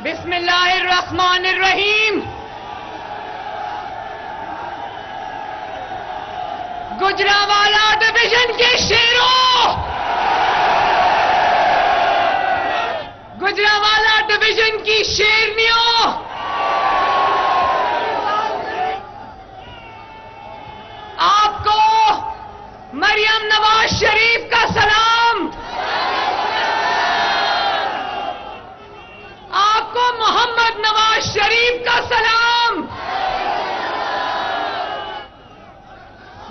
بسم اللہ الرحمن الرحیم. گجرانوالہ ڈویژن کے شیروں، گجرانوالہ ڈویژن کی شیرنیوں، آپ کو مریم نواز شریف کا سلام، آپ کو محمد نواز شریف کا سلام.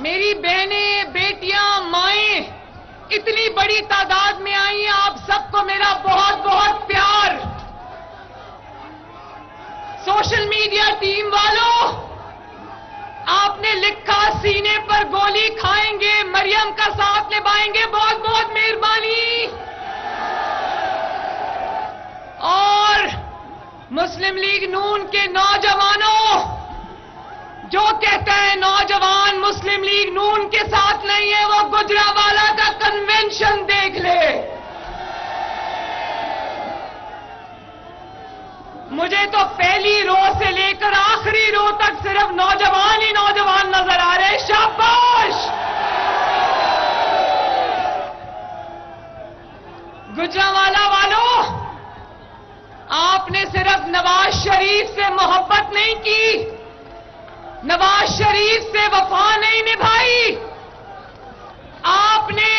میری بہنیں، بیٹیاں، مائیں اتنی بڑی تعداد میں آئی ہیں، آپ سب کو میرا بہت بہت پیار. سوشل میڈیا ٹیم والوں، آپ نے لکھا سینے پر گولی کھائیں گے، مریم کا ساتھ نبھائیں گے، بہت بہت مہربانی. اور مسلم لیگ نون کے نوجوانوں، جو کہتا ہے نوجوان مسلم لیگ نون کے ساتھ نہیں ہے، وہ گجرانوالہ کا کنونشن دیکھ لے. مجھے تو پہلی رو سے لے کر آخری رو تک صرف نوجوان ہی نوجوان نظر آ رہے. شاباش. گجرانوالہ والوں، آپ نے صرف نواز شریف سے محبت نہیں کی، نواز شریف سے وفا نہیں نبھائی. آپ نے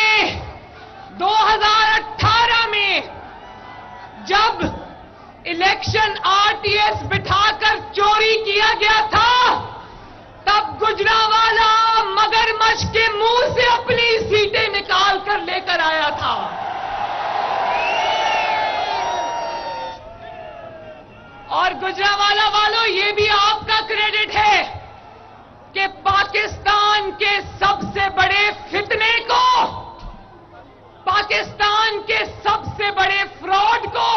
2018 میں جب الیکشن RTS بٹھا کر چوری کیا گیا تھا، تب گجرانوالہ مگرمچھ کے منہ سے اپنی سیٹیں نکال کر لے کر آیا تھا. اور گجرانوالہ والوں، یہ بھی آپ کا کریڈٹ ہے کہ پاکستان کے سب سے بڑے فتنے کو، پاکستان کے سب سے بڑے فراڈ کو،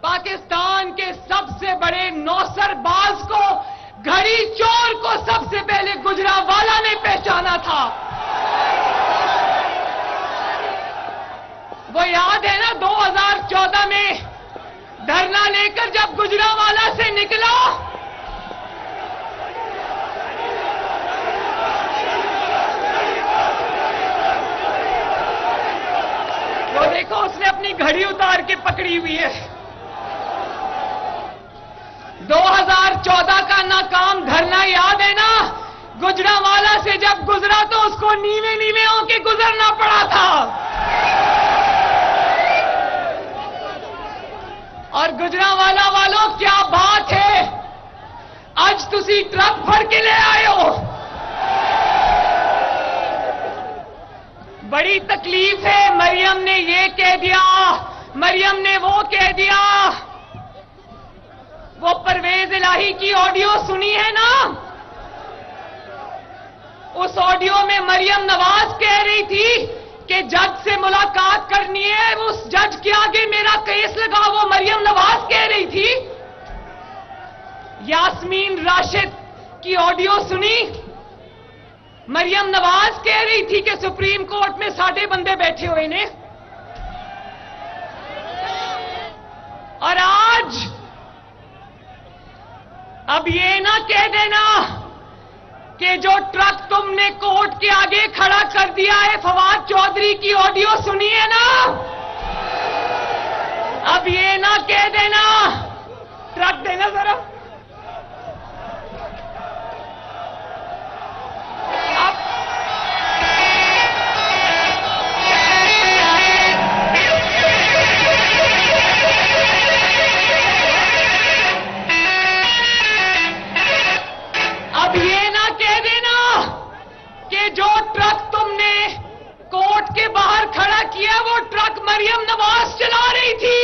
پاکستان کے سب سے بڑے نوسر باز کو، گھڑی چور کو سب سے پہلے گجرانوالہ نے پہچانا تھا. وہ یاد ہے نا 2014 میں دھرنا لے کر جب گجرانوالہ سے نکلا، وہ دیکھو اس نے اپنی گھڑی اتار کے پکڑی ہوئی ہے. 2014 کا ناکام دھرنا یاد ہے نا؟ گجرانوالہ سے جب گزرا تو اس کو نیوے نیوے ہو کے گزرنا پڑا تھا. اور گجرانوالہ والوں، کیا بات ہے، آج تسی ٹرک بھر کے لے آئے ہو. بڑی تکلیف ہے. مریم نے یہ کہہ دیا، مریم نے وہ کہہ دیا. وہ پرویز الہی کی آڈیو سنی ہے نا؟ اس آڈیو میں مریم نواز کہہ رہی تھی کہ جج سے ملاقات کرنی ہے، اس جج کے آگے میرا کیس لگا. وہ مریم نواز کہہ رہی تھی. یاسمین راشد کی آڈیو سنی؟ مریم نواز کہہ رہی تھی کہ سپریم کورٹ میں 60 بندے بیٹھے ہوئے نے. اور آج اب یہ نہ کہہ دینا کہ جو ٹرک تم نے کورٹ کے آگے کھڑا کر دیا ہے، فواد چودھری کی آڈیو سنی ہے نا؟ اب یہ نہ کہہ دینا، ٹرک دینا ذرا. جو ٹرک تم نے کورٹ کے باہر کھڑا کیا، وہ ٹرک مریم نواز چلا رہی تھی.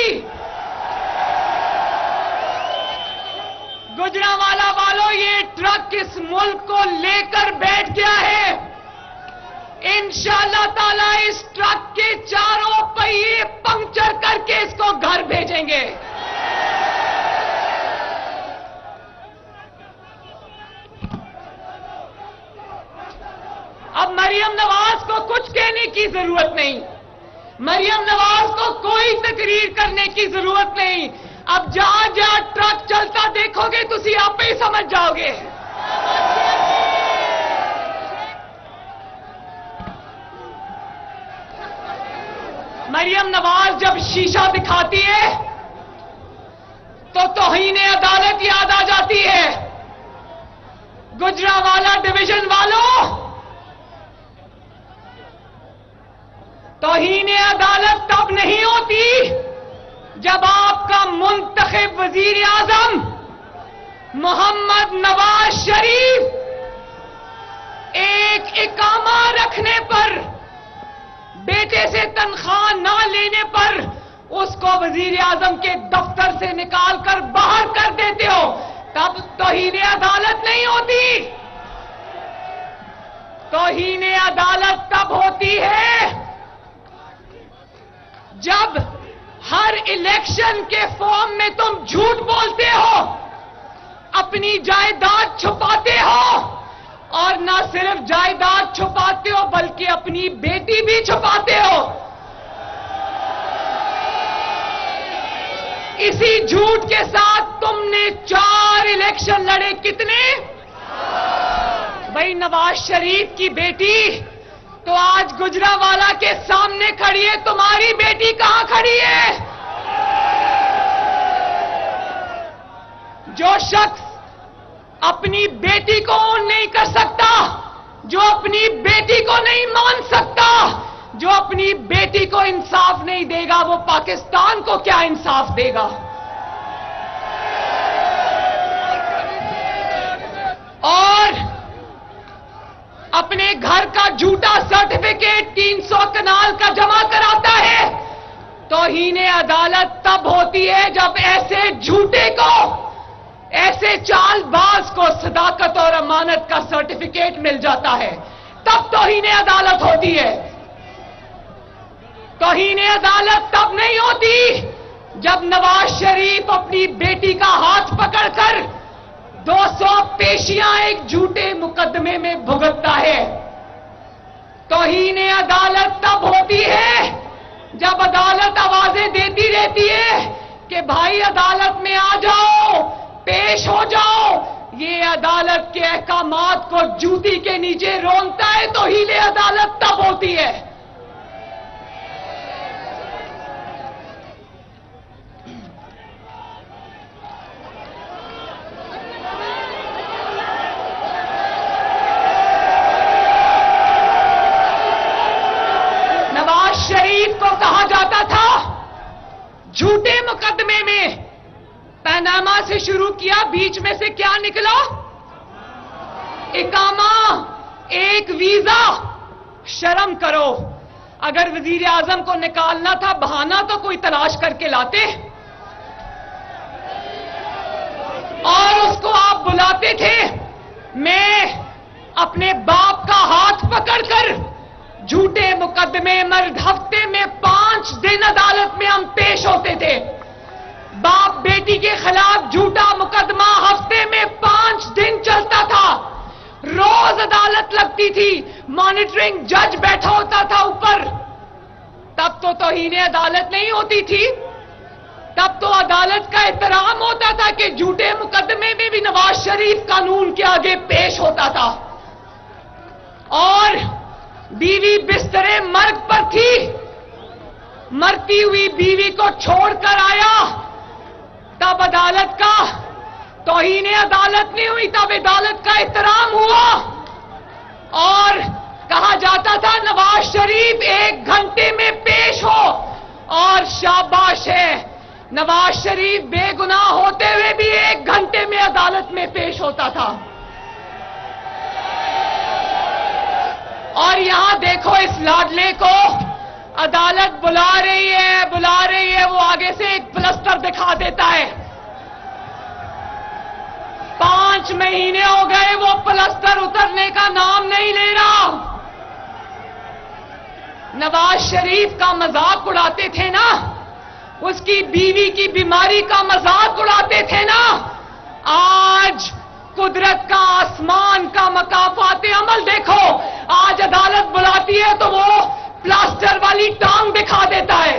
گجرانوالہ والوں، یہ ٹرک اس ملک کو لے کر بیٹھ گیا ہے. انشاءاللہ تعالی اس ٹرک کے چاروں پہیے پنکچر کر کے اس کو گھر بھیجیں گے. اب مریم نواز کو کچھ کہنے کی ضرورت نہیں، مریم نواز کو کوئی تقریر کرنے کی ضرورت نہیں. اب جہاں جہاں ٹرک چلتا دیکھو گے تسی آپ ہی سمجھ جاؤ گے. مریم نواز جب شیشہ دکھاتی ہے تو توہین عدالت یاد آ جاتی ہے. گجرانوالہ ڈویژن والوں، توہین عدالت تب نہیں ہوتی جب آپ کا منتخب وزیر اعظم محمد نواز شریف ایک اقامہ رکھنے پر، بیٹے سے تنخواہ نہ لینے پر اس کو وزیر اعظم کے دفتر سے نکال کر باہر کر دیتے ہو. تب توہین عدالت نہیں ہوتی. توہین عدالت تب ہوتی ہے جب ہر الیکشن کے فارم میں تم جھوٹ بولتے ہو، اپنی جائیداد چھپاتے ہو، اور نہ صرف جائیداد چھپاتے ہو بلکہ اپنی بیٹی بھی چھپاتے ہو. اسی جھوٹ کے ساتھ تم نے 4 الیکشن لڑے. کتنے؟ بھائی نواز شریف کی بیٹی تو آج گجرانوالہ کے سامنے کھڑی ہے، تمہاری بیٹی کہاں کھڑی ہے؟ جو شخص اپنی بیٹی کو اون نہیں کر سکتا، جو اپنی بیٹی کو نہیں مان سکتا، جو اپنی بیٹی کو انصاف نہیں دے گا، وہ پاکستان کو کیا انصاف دے گا؟ اور اپنے گھر کا جھوٹا سرٹیفکیٹ 300 کنال کا جمع کراتا ہے. توہین عدالت تب ہوتی ہے جب ایسے جھوٹے کو، ایسے چال باز کو صداقت اور امانت کا سرٹیفکیٹ مل جاتا ہے. تب توہین عدالت ہوتی ہے. توہین عدالت تب نہیں ہوتی جب نواز شریف اپنی بیٹی کا ہاتھ پکڑ کر 200 پیشیاں ایک جھوٹے مقدمے میں بھگتتا ہے. توہین عدالت تب ہوتی ہے جب عدالت آوازیں دیتی رہتی ہے کہ بھائی عدالت میں آ جاؤ، پیش ہو جاؤ. یہ عدالت کے احکامات کو جوتی کے نیچے رونگتا ہے. توہین عدالت تب ہوتی ہے. شریف کو کہا جاتا تھا جھوٹے مقدمے میں پاناما سے شروع کیا، بیچ میں سے کیا نکلا؟ اقامہ، ایک ویزا. شرم کرو. اگر وزیر اعظم کو نکالنا تھا بہانہ تو کوئی تلاش کر کے لاتے، اور اس کو آپ بلاتے تھے. میں اپنے باپ کا ہاتھ پکڑ کر جھوٹے مقدمے مرد ہفتے میں 5 دن عدالت میں ہم پیش ہوتے تھے. باپ بیٹی کے خلاف جھوٹا مقدمہ ہفتے میں 5 دن چلتا تھا. روز عدالت لگتی تھی، مانیٹرنگ جج بیٹھا ہوتا تھا اوپر. تب تو توہین عدالت نہیں ہوتی تھی. تب تو عدالت کا احترام ہوتا تھا کہ جھوٹے مقدمے میں بھی نواز شریف قانون کے آگے پیش ہوتا تھا. اور بیوی بسترے مرگ پر تھی، مرتی ہوئی بیوی کو چھوڑ کر آیا، تب عدالت کا توہین عدالت نہیں ہوئی، تب عدالت کا احترام ہوا. اور کہا جاتا تھا نواز شریف 1 گھنٹے میں پیش ہو. اور شاباش ہے، نواز شریف بے گناہ ہوتے ہوئے بھی 1 گھنٹے میں عدالت میں پیش ہوتا تھا. اور یہاں دیکھو اس لاڈلے کو عدالت بلا رہی ہے، وہ آگے سے ایک پلسٹر دکھا دیتا ہے. 5 مہینے ہو گئے وہ پلسٹر اترنے کا نام نہیں لے رہا. نواز شریف کا مذاق اڑاتے تھے نا، اس کی بیوی کی بیماری کا مذاق اڑاتے تھے نا. آج قدرت کا، آسمان کا مکافات عمل دیکھو. آج عدالت بلاتی ہے تو وہ پلاسٹر والی ٹانگ دکھا دیتا ہے.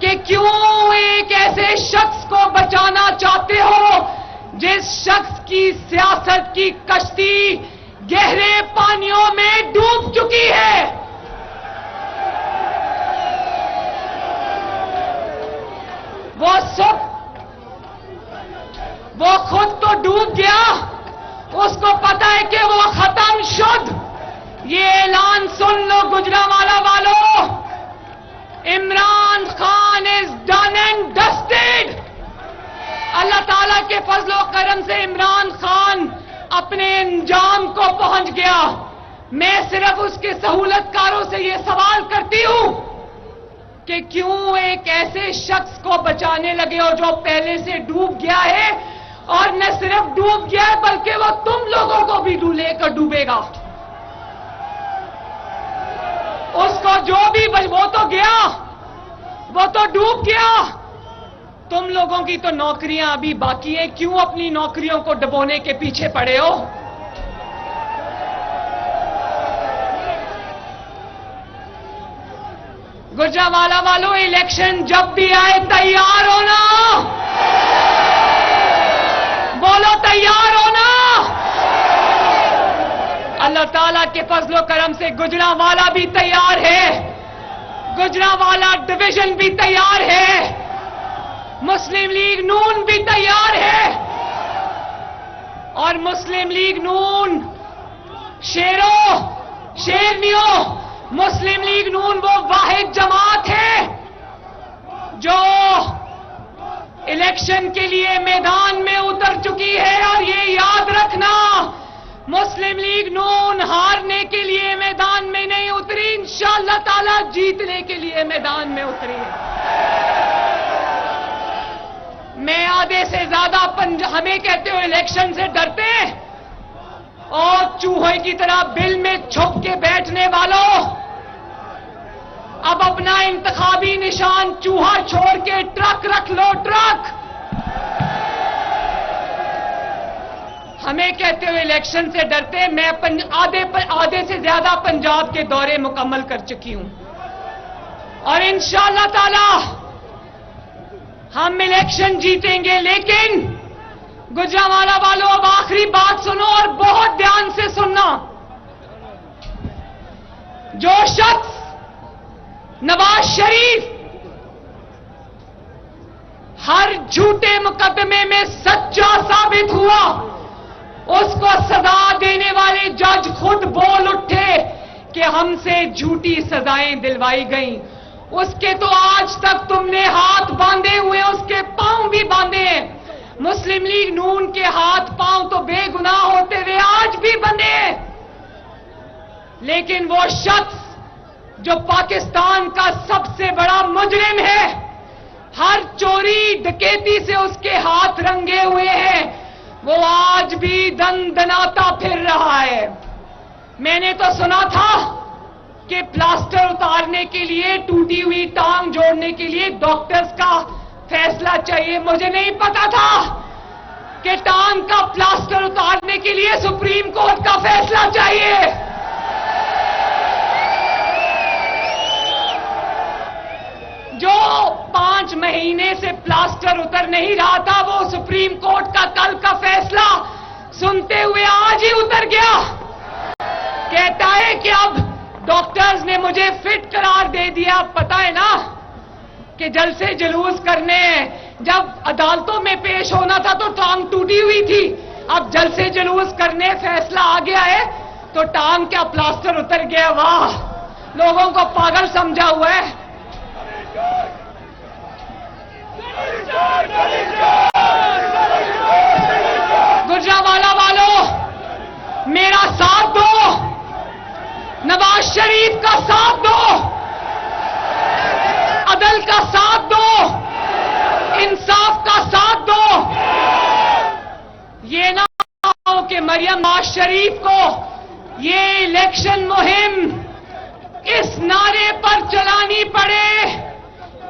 کہ کیوں ایک ایسے شخص کو بچانا چاہتے ہو جس شخص کی سیاست کی کشتی گہرے پانیوں میں ڈوب چکی ہے. وہ خود تو ڈوب گیا, اس کو پتا ہے کہ وہ ختم شد. یہ اعلان سن لو گجرانوالہ والوں, Imran Khan is done and dusted. اللہ تعالیٰ کے فضل و کرم سے عمران خان اپنے انجام کو پہنچ گیا. میں صرف اس کے سہولت کاروں سے یہ سوال کرتی ہوں کہ کیوں ایک ایسے شخص کو بچانے لگے ہو جو پہلے سے ڈوب گیا ہے, اور نہ صرف ڈوب گیا ہے بلکہ وہ تم لوگوں کو بھی لے کر ڈوبے گا. اس کو جو بھی وہ تو گیا, وہ تو ڈوب گیا. تم لوگوں کی تو نوکریاں ابھی باقی ہیں, کیوں اپنی نوکریوں کو ڈبونے کے پیچھے پڑے ہو؟ گجرانوالہ والوں, الیکشن جب بھی آئے تیار ہونا. بولو تیار ہونا. اللہ تعالیٰ کے فضل و کرم سے گجرانوالہ بھی تیار ہے, گجرانوالہ ڈویژن بھی تیار ہے, مسلم لیگ نون بھی تیار ہے. اور مسلم لیگ نون شیروں شیرنیوں, مسلم لیگ نون وہ واحد جماعت ہے جو الیکشن کے لیے میدان میں اتر چکی ہے. اور یہ یاد رکھنا, مسلم لیگ نون ہارنے کے لیے میدان میں نہیں اتری, انشاءاللہ تعالی جیتنے کے لیے میدان میں اتری ہے. میں آدھے سے زیادہ ہمیں کہتے ہو الیکشن سے ڈرتے ہیں, اور چوہے کی طرح بل میں چھپ کے بیٹھنے والوں, اب اپنا انتخابی نشان چوہا چھوڑ کے ٹرک رکھ لو. ٹرک ہمیں کہتے ہوئے الیکشن سے ڈرتے. میں آدھے سے زیادہ پنجاب کے دورے مکمل کر چکی ہوں, اور انشاءاللہ تعالی ہم الیکشن جیتیں گے. لیکن گجرانوالہ والوں, اب آخری بات سنو اور بہت دھیان سے سننا. جو شخص نواز شریف ہر جھوٹے مقدمے میں سچا ثابت ہوا, اس کو سزا دینے والے جج خود بول اٹھے کہ ہم سے جھوٹی سزائیں دلوائی گئیں. اس کے تو آج تک تم نے ہاتھ باندھے ہوئے, اس کے پاؤں بھی باندھے ہیں. مسلم لیگ نون کے ہاتھ پاؤں تو بے گناہ ہوتے ہوئے آج بھی بندھے ہیں. لیکن وہ شخص جو پاکستان کا سب سے بڑا مجرم ہے, ہر چوری ڈکیتی سے اس کے ہاتھ رنگے ہوئے ہیں, وہ آج بھی دندناتا پھر رہا ہے. میں نے تو سنا تھا کہ پلاسٹر اتارنے کے لیے, ٹوٹی ہوئی ٹانگ جوڑنے کے لیے ڈاکٹرز کا فیصلہ چاہیے. مجھے نہیں پتا تھا کہ ٹانگ کا پلاسٹر اتارنے کے لیے سپریم کورٹ کا فیصلہ چاہیے. جو 5 مہینے سے پلاسٹر اتر نہیں رہا تھا, وہ سپریم کورٹ کا کل کا فیصلہ سنتے ہوئے آج ہی اتر گیا. کہتا ہے کہ اب ڈاکٹرز نے مجھے فٹ قرار دے دیا. پتا ہے نا کہ جلسے جلوس کرنے, جب عدالتوں میں پیش ہونا تھا تو ٹانگ ٹوٹی ہوئی تھی, اب جلسے جلوس کرنے فیصلہ آ گیا ہے تو ٹانگ کا پلاسٹر اتر گیا. واہ, لوگوں کو پاگل سمجھا ہوا ہے. گجرانوالہ والوں, میرا ساتھ دو, نواز شریف کا ساتھ دو, عدل کا ساتھ دو, انصاف کا ساتھ دو. یہ نہ ہو کہ مریم نواز شریف کو یہ الیکشن مہم اس نعرے پر چلانی پڑے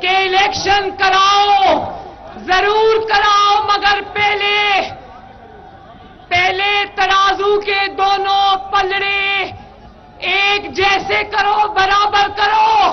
کہ الیکشن کراؤ, ضرور کراؤ, مگر پہلے ترازو کے دونوں پلڑے ایک جیسے کرو, برابر کرو.